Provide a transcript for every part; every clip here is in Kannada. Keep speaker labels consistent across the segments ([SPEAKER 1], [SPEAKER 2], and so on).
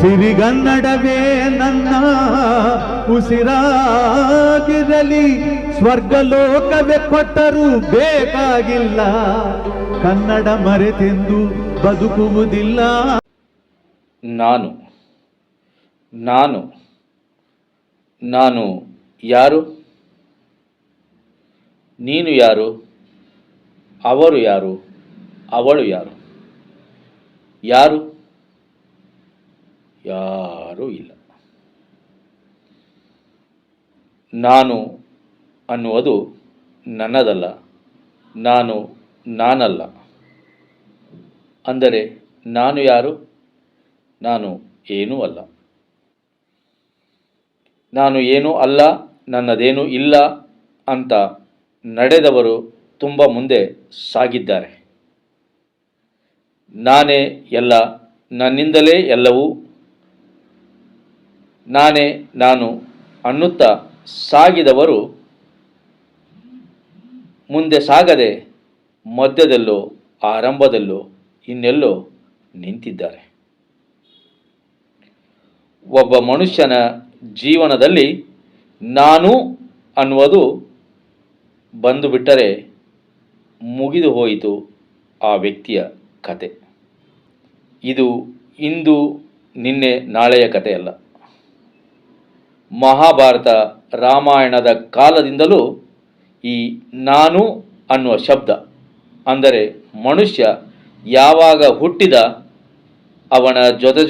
[SPEAKER 1] ಸಿರಿಗನ್ನಡವೇ ನನ್ನ ಉಸಿರಾಗಿರಲಿ, ಸ್ವರ್ಗಲೋಕವೇ ಕೊಟ್ಟರೂ ಬೇಕಾಗಿಲ್ಲ, ಕನ್ನಡ ಮರೆತೆಂದು ಬದುಕುವುದಿಲ್ಲ.
[SPEAKER 2] ನಾನು ನಾನು ನಾನು ಯಾರು? ನೀನು ಯಾರು? ಅವರು ಯಾರು? ಅವಳು ಯಾರು? ಯಾರು? ಯಾರೂ ಇಲ್ಲ. ನಾನು ಅನ್ನುವುದು ನನ್ನದಲ್ಲ, ನಾನು ನಾನಲ್ಲ. ಅಂದರೆ ನಾನು ಯಾರು? ನಾನು ಏನೂ ಅಲ್ಲ. ನಾನು ಏನೂ ಅಲ್ಲ, ನನ್ನದೇನೂ ಇಲ್ಲ ಅಂತ ನಡೆದವರು ತುಂಬ ಮುಂದೆ ಸಾಗಿದ್ದಾರೆ. ನಾನೇ ಎಲ್ಲ, ನನ್ನಿಂದಲೇ ಎಲ್ಲವೂ, ನಾನೇ ನಾನು ಅನ್ನುತ್ತಾ ಸಾಗಿದವರು ಮುಂದೆ ಸಾಗದೆ ಮಧ್ಯದಲ್ಲೋ ಆರಂಭದಲ್ಲೋ ಇನ್ನೆಲ್ಲೋ ನಿಂತಿದ್ದಾರೆ. ಒಬ್ಬ ಮನುಷ್ಯನ ಜೀವನದಲ್ಲಿ ನಾನು ಅನ್ನುವುದು ಬಂದು ಬಿಟ್ಟರೆ ಮುಗಿದು ಹೋಯಿತು ಆ ವ್ಯಕ್ತಿಯ ಕತೆ. ಇದು ಇಂದು ನಿನ್ನೆ ನಾಳೆಯ ಕಥೆಯಲ್ಲ. ಮಹಾಭಾರತ ರಾಮಾಯಣದ ಕಾಲದಿಂದಲೂ ಈ ನಾನು ಅನ್ನುವ ಶಬ್ದ, ಅಂದರೆ ಮನುಷ್ಯ ಯಾವಾಗ ಹುಟ್ಟಿದ ಅವನ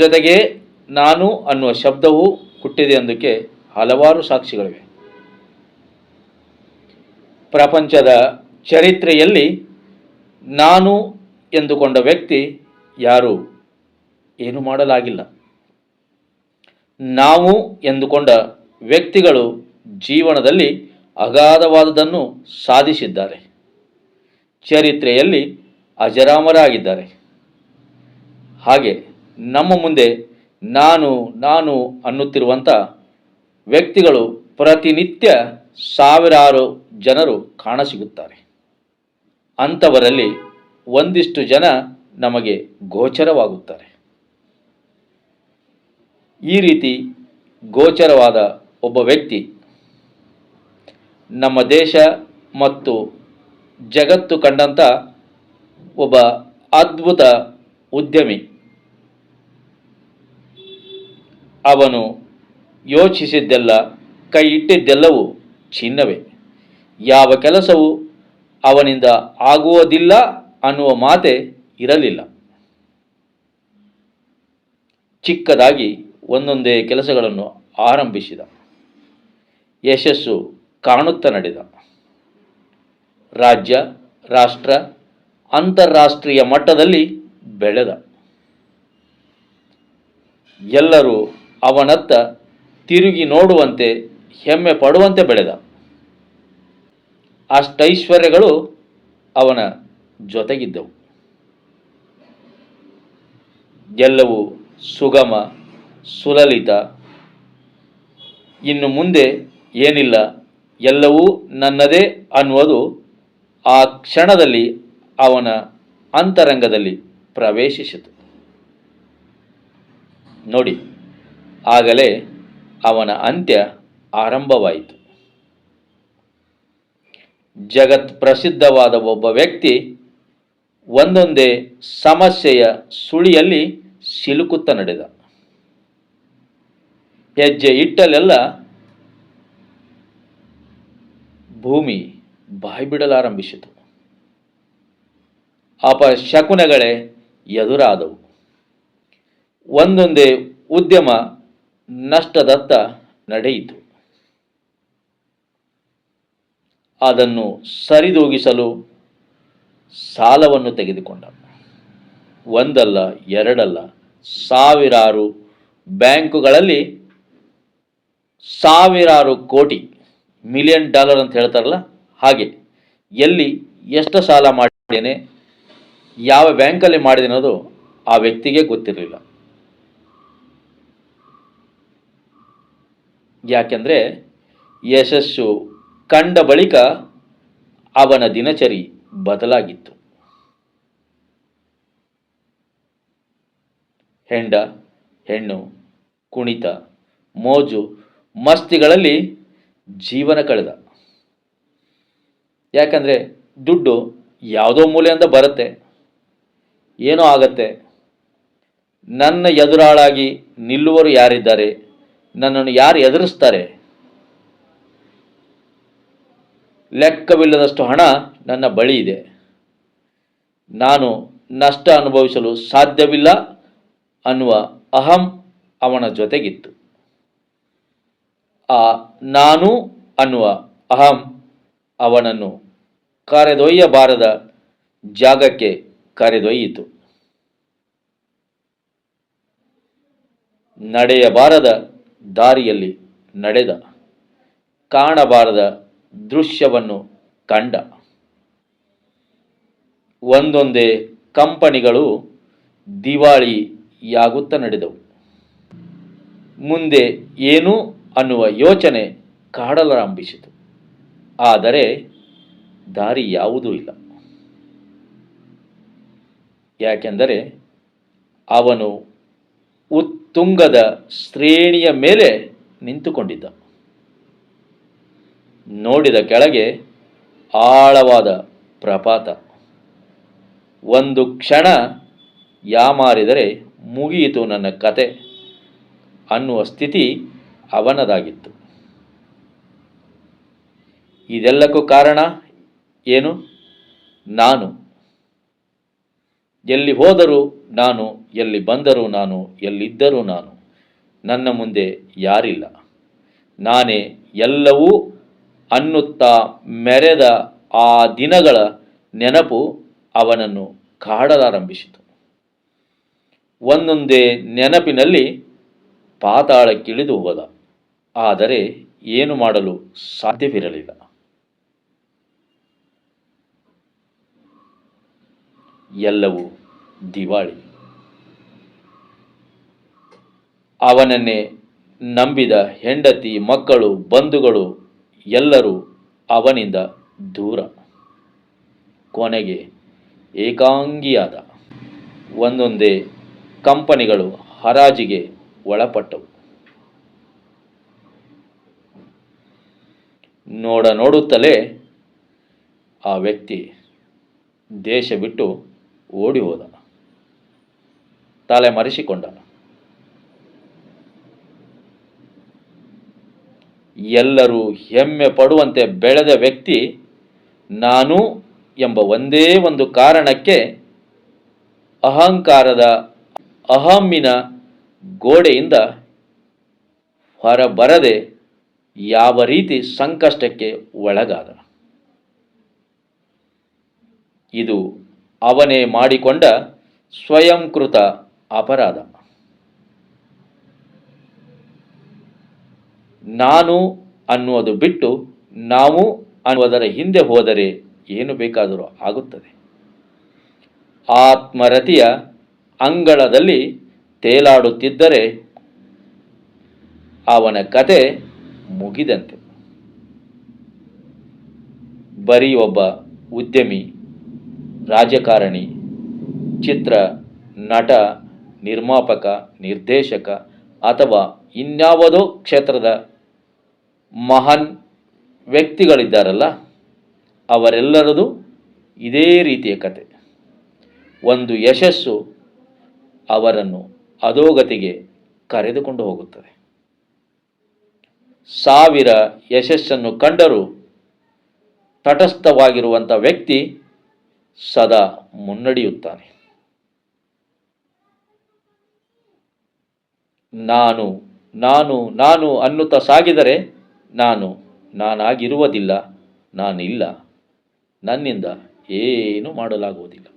[SPEAKER 2] ಜೊತೆಗೆ ನಾನು ಅನ್ನುವ ಶಬ್ದವೂ ಹುಟ್ಟಿದೆ ಅನ್ನೋದಕ್ಕೆ ಹಲವಾರು ಸಾಕ್ಷಿಗಳಿವೆ. ಪ್ರಪಂಚದ ಚರಿತ್ರೆಯಲ್ಲಿ ನಾನು ಎಂದುಕೊಂಡ ವ್ಯಕ್ತಿ ಯಾರೂ ಏನು ಮಾಡಲಾಗಿಲ್ಲ. ನಾವು ಎಂದುಕೊಂಡ ವ್ಯಕ್ತಿಗಳು ಜೀವನದಲ್ಲಿ ಅಗಾಧವಾದದನ್ನು ಸಾಧಿಸಿದ್ದಾರೆ, ಚರಿತ್ರೆಯಲ್ಲಿ ಅಜರಾಮರಾಗಿದ್ದಾರೆ. ಹಾಗೆ ನಮ್ಮ ಮುಂದೆ ನಾನು ನಾನು ಅನ್ನುತ್ತಿರುವಂಥ ವ್ಯಕ್ತಿಗಳು ಪ್ರತಿನಿತ್ಯ ಸಾವಿರಾರು ಜನರು ಕಾಣಸಿಗುತ್ತಾರೆ. ಅಂಥವರಲ್ಲಿ ಒಂದಿಷ್ಟು ಜನ ನಮಗೆ ಗೋಚರವಾಗುತ್ತಾರೆ. ಈ ರೀತಿ ಗೋಚರವಾದ ಒಬ್ಬ ವ್ಯಕ್ತಿ ನಮ್ಮ ದೇಶ ಮತ್ತು ಜಗತ್ತು ಕಂಡಂಥ ಒಬ್ಬ ಅದ್ಭುತ ಉದ್ಯಮಿ. ಅವನು ಯೋಚಿಸಿದ್ದೆಲ್ಲ, ಕೈ ಇಟ್ಟಿದ್ದೆಲ್ಲವೂ ಚಿನ್ನವೇ. ಯಾವ ಕೆಲಸವೂ ಅವನಿಂದ ಆಗುವುದಿಲ್ಲ ಅನ್ನುವ ಮಾತೇ ಇರಲಿಲ್ಲ. ಚಿಕ್ಕದಾಗಿ ಒಂದೊಂದೇ ಕೆಲಸಗಳನ್ನು ಆರಂಭಿಸಿದ, ಯಶಸ್ಸು ಕಾಣುತ್ತಾ ನಡೆದ. ರಾಜ್ಯ, ರಾಷ್ಟ್ರ, ಅಂತಾರಾಷ್ಟ್ರೀಯ ಮಟ್ಟದಲ್ಲಿ ಬೆಳೆದ. ಎಲ್ಲರೂ ಅವನತ್ತ ತಿರುಗಿ ನೋಡುವಂತೆ, ಹೆಮ್ಮೆ ಪಡುವಂತೆ ಬೆಳೆದ. ಅಷ್ಟೈಶ್ವರ್ಯಗಳು ಅವನ ಜೊತೆಗಿದ್ದವು. ಎಲ್ಲವೂ ಸುಗಮ, ಸುಲಲಿತ. ಇನ್ನು ಮುಂದೆ ಏನಿಲ್ಲ, ಎಲ್ಲವೂ ನನ್ನದೇ ಅನ್ನುವುದು ಆ ಕ್ಷಣದಲ್ಲಿ ಅವನ ಅಂತರಂಗದಲ್ಲಿ ಪ್ರವೇಶಿಸಿತು. ನೋಡಿ, ಆಗಲೇ ಅವನ ಅಂತ್ಯ ಆರಂಭವಾಯಿತು. ಜಗತ್ ಪ್ರಸಿದ್ಧವಾದ ಒಬ್ಬ ವ್ಯಕ್ತಿ ಒಂದೊಂದೇ ಸಮಸ್ಯೆಯ ಸುಳಿಯಲ್ಲಿ ಸಿಲುಕುತ್ತಾ ನಡೆದ. ಹೆಜ್ಜೆ ಇಟ್ಟಲೆಲ್ಲ ಭೂಮಿ ಬಾಯ್ಬಿಡಲಾರಂಭಿಸಿತು. ಅಪಶಕುನಗಳೇ ಎದುರಾದವು. ಒಂದೊಂದೇ ಉದ್ಯಮ ನಷ್ಟದತ್ತ ನಡೆಯಿತು. ಅದನ್ನು ಸರಿದೂಗಿಸಲು ಸಾಲವನ್ನು ತೆಗೆದುಕೊಂಡ. ಒಂದಲ್ಲ ಎರಡಲ್ಲ, ಸಾವಿರಾರು ಬ್ಯಾಂಕುಗಳಲ್ಲಿ ಸಾವಿರಾರು ಕೋಟಿ, $1,000,000 ಅಂತ ಹೇಳ್ತಾರಲ್ಲ, ಹಾಗೆ ಎಲ್ಲಿ ಎಷ್ಟು ಸಾಲ ಮಾಡಿದ್ದೇನೆ, ಯಾವ ಬ್ಯಾಂಕಲ್ಲಿ ಮಾಡಿದೆ ಅನ್ನೋದು ಆ ವ್ಯಕ್ತಿಗೆ ಗೊತ್ತಿರಲಿಲ್ಲ. ಯಾಕೆಂದರೆ ಯಶಸ್ಸು ಕಂಡ ಬಳಿಕ ಅವನ ದಿನಚರಿ ಬದಲಾಗಿತ್ತು. ಹೆಂಡ, ಹೆಣ್ಣು, ಕುಣಿತ, ಮೋಜು, ಮಸ್ತಿಗಳಲ್ಲಿ ಜೀವನ ಕಳೆದ. ಯಾಕಂದರೆ ದುಡ್ಡು ಯಾವುದೋ ಮೂಲೆಯಿಂದ ಬರುತ್ತೆ, ಏನೋ ಆಗತ್ತೆ, ನನ್ನ ಎದುರಾಳಾಗಿ ನಿಲ್ಲುವರು ಯಾರಿದ್ದಾರೆ, ನನ್ನನ್ನು ಯಾರು ಎದುರಿಸ್ತಾರೆ, ಲೆಕ್ಕವಿಲ್ಲದಷ್ಟು ಹಣ ನನ್ನ ಬಳಿ ಇದೆ, ನಾನು ನಷ್ಟ ಅನುಭವಿಸಲು ಸಾಧ್ಯವಿಲ್ಲ ಅನ್ನುವ ಅಹಂ ಅವನ ಜೊತೆಗಿತ್ತು. ಆ ನಾನು ಅನ್ನುವ ಅಹಂ ಅವನನ್ನು ಕರೆದೊಯ್ಯಬಾರದ ಜಾಗಕ್ಕೆ ಕರೆದೊಯ್ಯಿತು. ನಡೆಯಬಾರದ ದಾರಿಯಲ್ಲಿ ನಡೆದ, ಕಾಣಬಾರದ ದೃಶ್ಯವನ್ನು ಕಂಡ. ಒಂದೊಂದೇ ಕಂಪನಿಗಳು ದಿವಾಳಿಯಾಗುತ್ತಾ ನಡೆದವು. ಮುಂದೆ ಏನು ಅನ್ನುವ ಯೋಚನೆ ಕಾಡಲಾರಂಭಿಸಿತು. ಆದರೆ ದಾರಿ ಯಾವುದೂ ಇಲ್ಲ. ಯಾಕೆಂದರೆ ಅವನು ಉತ್ತುಂಗದ ಶ್ರೇಣಿಯ ಮೇಲೆ ನಿಂತುಕೊಂಡಿದ್ದ. ನೋಡಿದ ಕೆಳಗೆ ಆಳವಾದ ಪ್ರಪಾತ. ಒಂದು ಕ್ಷಣ ಯಾಮಾರಿದರೆ ಮುಗಿಯಿತು ನನ್ನ ಕತೆ ಅನ್ನುವ ಸ್ಥಿತಿ ಅವನದಾಗಿತ್ತು. ಇದೆಲ್ಲಕ್ಕೂ ಕಾರಣ ಏನು? ನಾನು. ಎಲ್ಲಿ ಹೋದರೂ ನಾನು, ಎಲ್ಲಿ ಬಂದರೂ ನಾನು, ಎಲ್ಲಿದ್ದರೂ ನಾನು. ನನ್ನ ಮುಂದೆ ಯಾರಿಲ್ಲ, ನಾನೇ ಎಲ್ಲವೂ ಅನ್ನುತ್ತಾ ಮೆರೆದ ಆ ದಿನಗಳ ನೆನಪು ಅವನನ್ನು ಕಾಡಲಾರಂಭಿಸಿತು. ಒಂದೊಂದೇ ನೆನಪಿನಲ್ಲಿ ಪಾತಾಳಕ್ಕಿಳಿದು ಹೋದ. ಆದರೆ ಏನು ಮಾಡಲು ಸಾಧ್ಯವಿರಲಿಲ್ಲ. ಎಲ್ಲವೂ ದಿವಾಳಿ. ಅವನನ್ನೇ ನಂಬಿದ ಹೆಂಡತಿ, ಮಕ್ಕಳು, ಬಂಧುಗಳು ಎಲ್ಲರೂ ಅವನಿಂದ ದೂರ. ಕೊನೆಗೆ ಏಕಾಂಗಿಯಾದ. ಒಂದೊಂದೇ ಕಂಪನಿಗಳು ಹರಾಜಿಗೆ ಒಳಪಟ್ಟವು. ನೋಡುತ್ತಲೇ ಆ ವ್ಯಕ್ತಿ ದೇಶ ಬಿಟ್ಟು ಓಡಿ ಹೋದ, ತಲೆ ಮರೆಸಿಕೊಂಡ. ಎಲ್ಲರೂ ಹೆಮ್ಮೆ ಪಡುವಂತೆ ಬೆಳೆದ ವ್ಯಕ್ತಿ ನಾನು ಎಂಬ ಒಂದೇ ಒಂದು ಕಾರಣಕ್ಕೆ ಅಹಂಕಾರದ ಅಹಮ್ಮಿನ ಗೋಡೆಯಿಂದ ಹೊರಬರದೆ ಯಾವ ರೀತಿ ಸಂಕಷ್ಟಕ್ಕೆ ಒಳಗಾದ. ಇದು ಅವನೇ ಮಾಡಿಕೊಂಡ ಸ್ವಯಂಕೃತ ಅಪರಾಧ. ನಾನು ಅನ್ನುವುದು ಬಿಟ್ಟು ನಾವು ಅನ್ನುವುದರ ಹಿಂದೆ ಹೋದರೆ ಏನು ಬೇಕಾದರೂ ಆಗುತ್ತದೆ. ಆತ್ಮರತಿಯ ಅಂಗಳದಲ್ಲಿ ತೇಲಾಡುತ್ತಿದ್ದರೆ ಅವನ ಕತೆ ಮುಗಿದಂತೆ. ಬರೀ ಒಬ್ಬ ಉದ್ಯಮಿ, ರಾಜಕಾರಣಿ, ಚಿತ್ರ ನಟ, ನಿರ್ಮಾಪಕ, ನಿರ್ದೇಶಕ ಅಥವಾ ಇನ್ಯಾವುದೋ ಕ್ಷೇತ್ರದ ಮಹಾನ್ ವ್ಯಕ್ತಿಗಳಿದ್ದಾರಲ್ಲ, ಅವರೆಲ್ಲರದು ಇದೇ ರೀತಿಯ ಕತೆ. ಒಂದು ಯಶಸ್ಸು ಅವರನ್ನು ಅಧೋಗತಿಗೆ ಕರೆದುಕೊಂಡು ಹೋಗುತ್ತದೆ. 1000 ಯಶಸ್ಸನ್ನು ಕಂಡರೂ ತಟಸ್ಥವಾಗಿರುವಂಥ ವ್ಯಕ್ತಿ ಸದಾ ಮುನ್ನಡೆಯುತ್ತಾನೆ. ನಾನು ನಾನು ನಾನು ಅನ್ನುತ್ತಾ ಸಾಗಿದರೆ ನಾನಾಗಿರುವುದಿಲ್ಲ, ನಾನಿಲ್ಲ, ನನ್ನಿಂದ ಏನು ಮಾಡಲಾಗುವುದಿಲ್ಲ.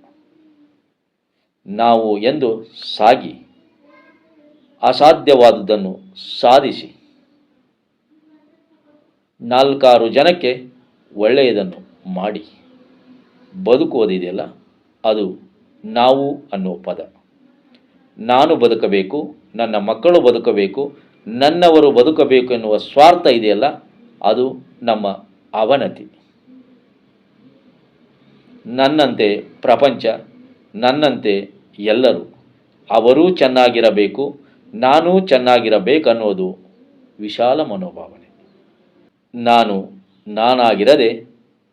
[SPEAKER 2] ನಾವು ಎಂದು ಸಾಗಿ ಅಸಾಧ್ಯವಾದುದನ್ನು ಸಾಧಿಸಿ 4 ಜನಕ್ಕೆ ಒಳ್ಳೆಯದನ್ನು ಮಾಡಿ ಬದುಕುವುದಿದೆಯಲ್ಲ, ಅದು ನಾವು ಅನ್ನುವ ಪದ. ನಾನು ಬದುಕಬೇಕು, ನನ್ನ ಮಕ್ಕಳು ಬದುಕಬೇಕು, ನನ್ನವರು ಬದುಕಬೇಕು ಎನ್ನುವ ಸ್ವಾರ್ಥ ಇದೆಯಲ್ಲ, ಅದು ನಮ್ಮ ಅವನತಿ. ನನ್ನಂತೆ ಪ್ರಪಂಚ, ನನ್ನಂತೆ ಎಲ್ಲರೂ, ಅವರೂ ಚೆನ್ನಾಗಿರಬೇಕು, ನಾನೂ ಚೆನ್ನಾಗಿರಬೇಕನ್ನೋದು ವಿಶಾಲ ಮನೋಭಾವನೆ. ನಾನು ನಾನಾಗಿರದೆ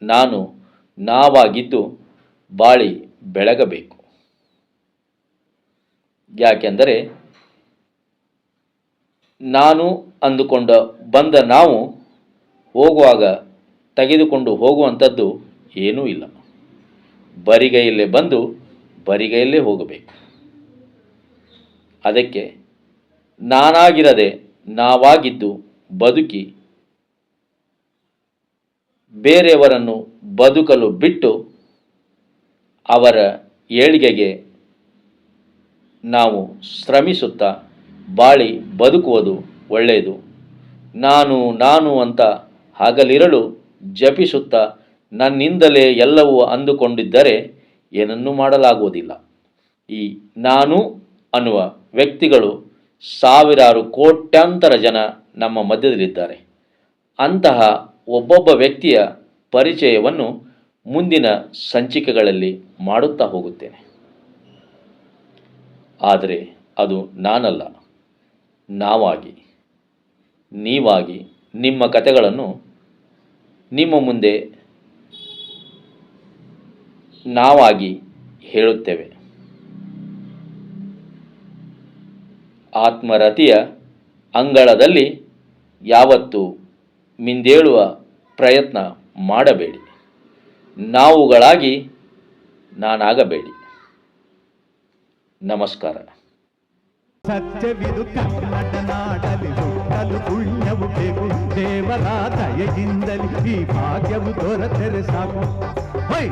[SPEAKER 2] ನಾನು ನಾವಾಗಿದ್ದು ಬಾಳಿ ಬೆಳಗಬೇಕು. ಯಾಕೆಂದರೆ ನಾನು ಅಂದುಕೊಂಡ ಬಂದ ನಾವು ಹೋಗುವಾಗ ತೆಗೆದುಕೊಂಡು ಹೋಗುವಂಥದ್ದು ಏನೂ ಇಲ್ಲ. ಬರಿಗೈಯಲ್ಲೇ ಬಂದು ಬರಿಗೈಯಲ್ಲೇ ಹೋಗಬೇಕು. ಅದಕ್ಕೆ ನಾನಾಗಿರದೆ ನಾವಾಗಿದ್ದು ಬದುಕಿ ಬೇರೆಯವರನ್ನು ಬದುಕಲು ಬಿಟ್ಟು ಅವರ ಏಳಿಗೆಗೆ ನಾವು ಶ್ರಮಿಸುತ್ತಾ ಬಾಳಿ ಬದುಕುವುದು ಒಳ್ಳೆಯದು. ನಾನು ನಾನು ಅಂತ ಹಗಲಿರಳು ಜಪಿಸುತ್ತಾ ನನ್ನಿಂದಲೇ ಎಲ್ಲವೂ ಅಂದುಕೊಂಡಿದ್ದರೆ ಏನನ್ನೂ ಮಾಡಲಾಗುವುದಿಲ್ಲ. ಈ ನಾನು ಅನ್ನುವ ವ್ಯಕ್ತಿಗಳು ಸಾವಿರಾರು ಕೋಟ್ಯಾಂತರ ಜನ ನಮ್ಮ ಮಧ್ಯದಲ್ಲಿದ್ದಾರೆ. ಅಂತಹ ಒಬ್ಬೊಬ್ಬ ವ್ಯಕ್ತಿಯ ಪರಿಚಯವನ್ನು ಮುಂದಿನ ಸಂಚಿಕೆಗಳಲ್ಲಿ ಮಾಡುತ್ತಾ ಹೋಗುತ್ತೇನೆ. ಆದರೆ ಅದು ನಾನಲ್ಲ, ನಾವಾಗಿ, ನೀವಾಗಿ ನಿಮ್ಮ ಕಥೆಗಳನ್ನು ನಿಮ್ಮ ಮುಂದೆ ನಾವಾಗಿ ಹೇಳುತ್ತೇವೆ. ಆತ್ಮರತಿಯ ಅಂಗಳದಲ್ಲಿ ಯಾವತ್ತೂ ಮಿಂದೇಳುವ ಪ್ರಯತ್ನ ಮಾಡಬೇಡಿ. ನಾವುಗಳಾಗಿ ನಾನಾಗಬೇಡಿ. ನಮಸ್ಕಾರ.
[SPEAKER 1] ಸತ್ಯವಿದು ಕನ್ನಡ ನಾಡಲಿ ಹುಟ್ಟಲು ಪುಣ್ಯವು ಬೇಕು. ದೇವರ ದಯೆಯಿಂದಲಿ ಈ ಭಾಗ್ಯವು ದೊರೆತರೆ ಸಾಕು. ಹೈ